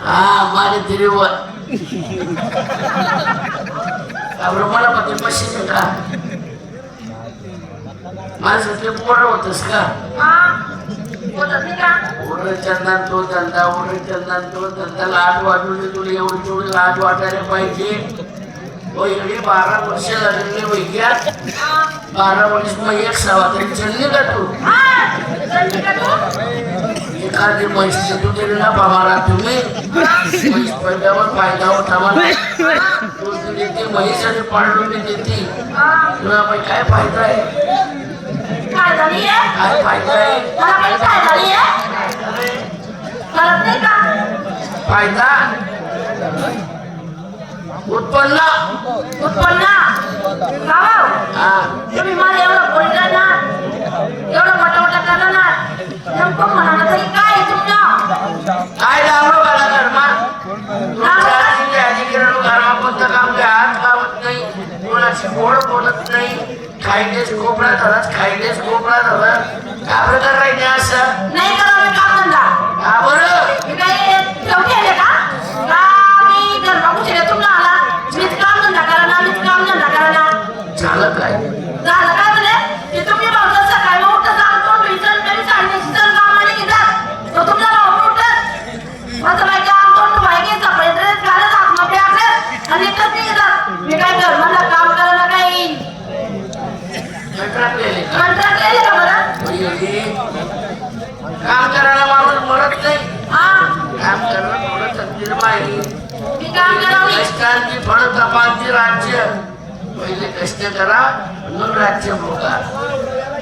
हा माझे तिरुवर मला पती पश्चिम का माझं ते पोरं होतस का ओढ चंदन तो धंदा ओढ चंदन तो धंदा लाट वाटून तुला एवढी तेवढी लाट वाटायला पाहिजे एवढी 12 वर्ष झालेली वैक्यात 12 वर्ष मग एक सवा तरी चलली का तू एखादी म्हैस तू दिली ना बाबाला तुम्ही म्हैस पहिल्यावर फायदा होता मला तू देते म्हैस आणि पाडून देते तुला बाई काय फायदा आहे काय फायदा आहे फायदा उत्पन्न तुम्ही मला एवढं बोलला ना एवढं मोठा करणार ना नेमकं म्हणाला तरी काय तुमचं काय लावलं मला धर्मा अधिकरण घरमा कोणतं काम काय हात लावत नाही कोणाची गोड बोलत नाही खायलेच कोपरा धरत खायलेच कोपरा धरत का प्रकार राहिले असं नाही करा मी काम धंदा हा बरं मी काही ठेवते आले का मी धर्मा कुठे तुम्हाला आला मीच काम धंदा करा ना मीच काम धंदा करा ना झालं काय झालं काय म्हणे ते तुम्ही भाऊ सकाळी उठत जातो भिजन तरी सांगण्याची जर कामाने घेतात तो तुमचा भाऊ उठत माझं बाई काम तोंड व्हायचे सफाई ड्रेस घालत आत्महत्या करत आणि इथंच नाही घेतात मी काय धर्माला काम करायला काही कंत्राट केले का बरं काम करायला माणूस म्हणत नाही काम करणं थोडं तकदीर माहिती मी काम करावं कष्टांची फळ तपांची राज्य पहिले कष्ट करा मग राज्य भोगा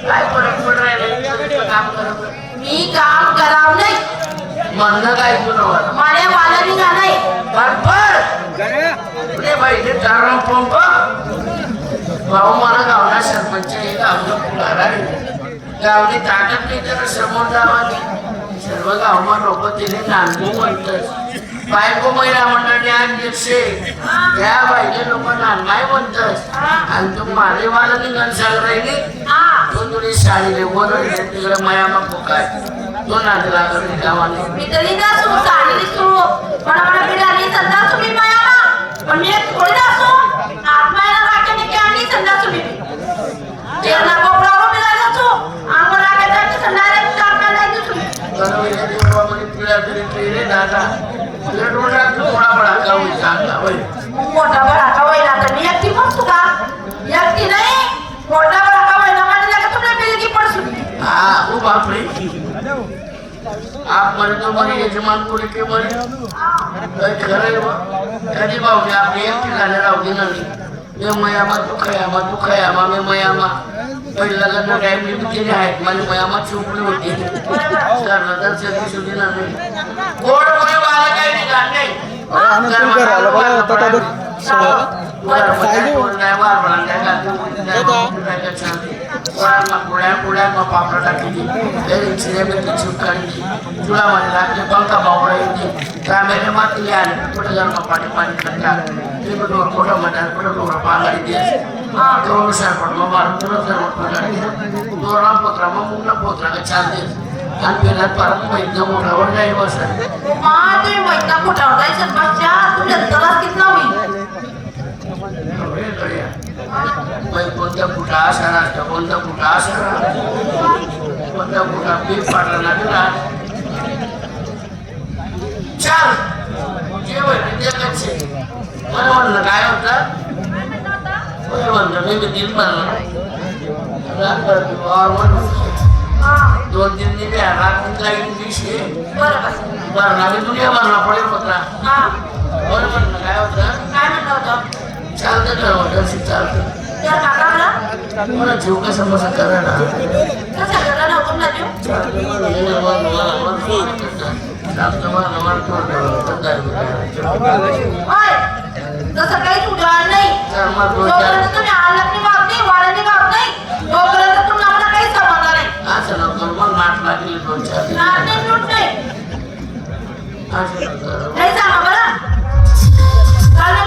काय फरक पड राहिले काम करत मी काम करावं नाही म्हणणं काय तुला माझ्या वालानी का नाही बरोबर बाईचे चार पंप भाऊ मला गावना सरपंच गावनं पुढारा गावनी ताकद नाही तर समोर जावानी सर्व गावमा लोक तिने नांदू म्हणतात बायको महिला मंडळी अध्यक्ष त्या बाईचे लोक नांदाय म्हणतात आणि तू मारे वाला निघाल सांग राहिली तो तुझी साडीले बरोबर तिकडे मयामा काय तो नांद लागत गावाने मी तरी नसू साडी सू मला बिडाली संदा तुम्ही माया पण मी एक थोडी नसू आत्माला राखणे की आणि संदा तुम्ही तेना कोपरावर बिडाली नसू आंगोला राखण्याची संदा रे टाका नाही तुम्ही बरोबर आहे बाबा म्हणे पिळा तरी रे दादा तुला डोळा थोडा बडा गावी सांगला बाई मोठा बडा का वैला तर मी एकटी पडतो का एकटी नाही मोठा बडा का वैला म्हणजे का तुम्ही बिलगी पडसू हा ओ बापरे आप म्हणे तो म्हणे यजमान कोणी के म्हणे काय खरं आहे कधी बावली आपली एकटी झाले राहू नाही ये मयामा तू खयामा मी मयामा पहिला लग्न काय मी केले आहेत माझी मयामा चुकली होती दर्शन सुधी नाही गोड कोणी वाला काही निघाल पुढ्या पापड टाकली तुला म्हणे लागले पंखा बावडा येते त्यामुळे माती आले कुठे जर पाणी पाणी करतात कुठं म्हणतात कुठं डोळा पाणी देस दोनुसार पण मग मारून तुला जर दोरा पोत्रा मग मुला पोत्रा का छान देस आणि पेला परत महिना मोठावर नाही बसत तुम्ही महिना मोठावर जायचं बच्चा तुझ्या त्रास कितना होईल कोणत्या कुठं असा असतं कोणत्या कुठं असा कोणत्या कुठं पीक पाडला लागला चाल जेवण ते मला म्हणलं काय होतं म्हणलं मी दिल दोन तीन दिले रात्री जाईल दिवशी बरं दुनिया म्हणला पडेल होता बरं म्हणलं काय होतं चालतं ठरवतं चालतं मला जीव कसा बसा करा ना तसं काही उदाहरण नाही